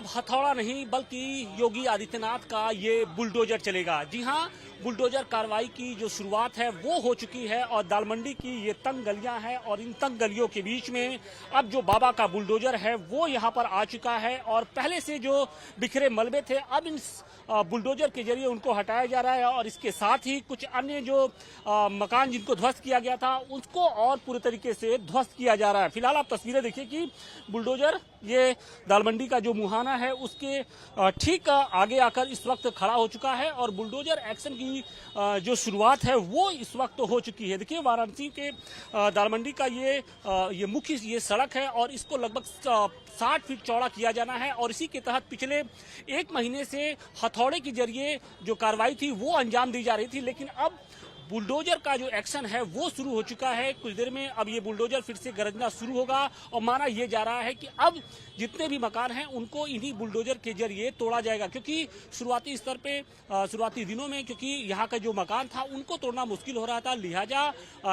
हथौड़ा नहीं बल्कि योगी आदित्यनाथ का ये बुलडोजर चलेगा। जी हाँ, बुलडोजर कार्रवाई की जो शुरुआत है वो हो चुकी है और दालमंडी की ये तंग गलियां हैं और इन तंग गलियों के बीच में अब जो बाबा का बुलडोजर है वो यहाँ पर आ चुका है और पहले से जो बिखरे मलबे थे अब इन बुलडोजर के जरिए उनको हटाया जा रहा है और इसके साथ ही कुछ अन्य जो मकान जिनको ध्वस्त किया गया था उसको और पूरे तरीके से ध्वस्त किया जा रहा है। फिलहाल आप तस्वीरें देखिए कि बुलडोजर ये दालमंडी का जो मुहाना है उसके ठीक आगे आकर इस वक्त खड़ा हो चुका है और बुलडोजर एक्शन की जो शुरुआत है वो इस वक्त हो चुकी है। देखिए वाराणसी के दालमंडी का ये मुख्य ये सड़क है और इसको लगभग 60 फीट चौड़ा किया जाना है और इसी के तहत पिछले एक महीने से हथौड़े के जरिए जो कार्रवाई थी वो अंजाम दी जा रही थी, लेकिन अब बुलडोजर का जो एक्शन है वो शुरू हो चुका है। कुछ देर में अब ये बुलडोजर फिर से गरजना शुरू होगा और माना ये जा रहा है कि अब जितने भी मकान हैं उनको इन्हीं बुलडोजर के जरिए तोड़ा जाएगा, क्योंकि शुरुआती स्तर पे शुरुआती दिनों में क्योंकि यहाँ का जो मकान था उनको तोड़ना मुश्किल हो रहा था, लिहाजा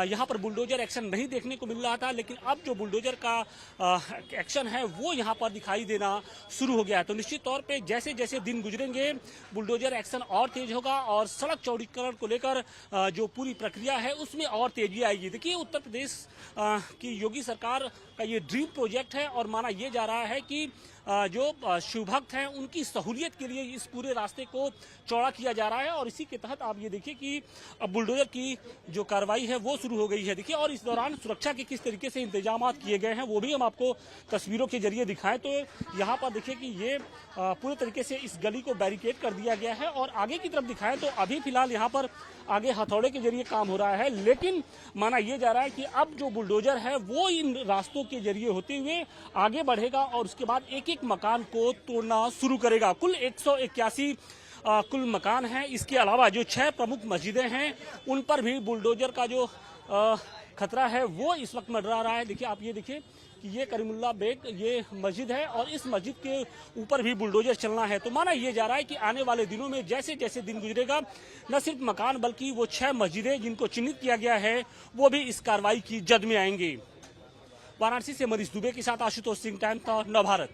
यहाँ पर बुलडोजर एक्शन नहीं देखने को मिल रहा था। लेकिन अब जो बुलडोजर का एक्शन है वो यहाँ पर दिखाई देना शुरू हो गया है। तो निश्चित तौर पर जैसे जैसे दिन गुजरेंगे बुलडोजर एक्शन और तेज होगा और सड़क चौड़ीकरण को लेकर जो पूरी प्रक्रिया है उसमें और तेजी आएगी। देखिए उत्तर प्रदेश की योगी सरकार का ये ड्रीम प्रोजेक्ट है और माना ये जा रहा है कि जो शिव भक्त हैं उनकी सहूलियत के लिए इस पूरे रास्ते को चौड़ा किया जा रहा है और इसी के तहत आप ये देखिए कि अब बुलडोजर की जो कार्रवाई है वो शुरू हो गई है। देखिए और इस दौरान सुरक्षा के किस तरीके से इंतजाम किए गए हैं वो भी हम आपको तस्वीरों के जरिए दिखाएं। तो यहाँ पर देखिए कि ये पूरे तरीके से इस गली को बैरिकेड कर दिया गया है और आगे की तरफ दिखाएं तो अभी फिलहाल यहाँ पर आगे हथौड़े के जरिए काम हो रहा है, लेकिन माना यह जा रहा है कि अब जो बुलडोजर है वो इन रास्तों के जरिए होते हुए आगे बढ़ेगा और उसके बाद एक एक मकान को तोड़ना शुरू करेगा। कुल 181 कुल मकान हैं। इसके अलावा जो 6 प्रमुख मस्जिदें हैं उन पर भी बुलडोजर का जो खतरा है वो इस वक्त मंडरा रहा है। देखिए आप ये देखिए कि ये करीमुल्ला बेग ये मस्जिद है और इस मस्जिद के ऊपर भी बुलडोजर चलना है। तो माना ये जा रहा है कि आने वाले दिनों में जैसे जैसे दिन गुजरेगा न सिर्फ मकान बल्कि वो 6 मस्जिदें जिनको चिन्हित किया गया है वो भी इस कार्रवाई की जद में आएंगे। वाराणसी से मनीष दुबे के साथ आशुतोष सिंह, टाइम्स नवभारत।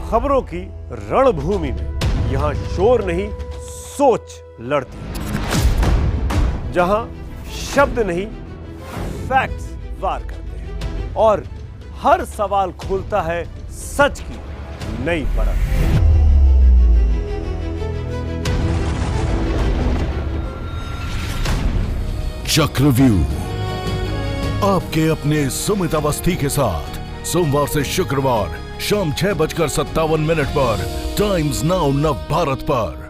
खबरों की रणभूमि में यहाँ शोर नहीं सोच लड़ती, जहां शब्द नहीं फैक्ट्स वार करते हैं और हर सवाल खोलता है सच की नई परत। चक्रव्यूह आपके अपने सुमित अवस्थी के साथ सोमवार से शुक्रवार शाम 6:57 पर टाइम्स नाउ नवभारत पर।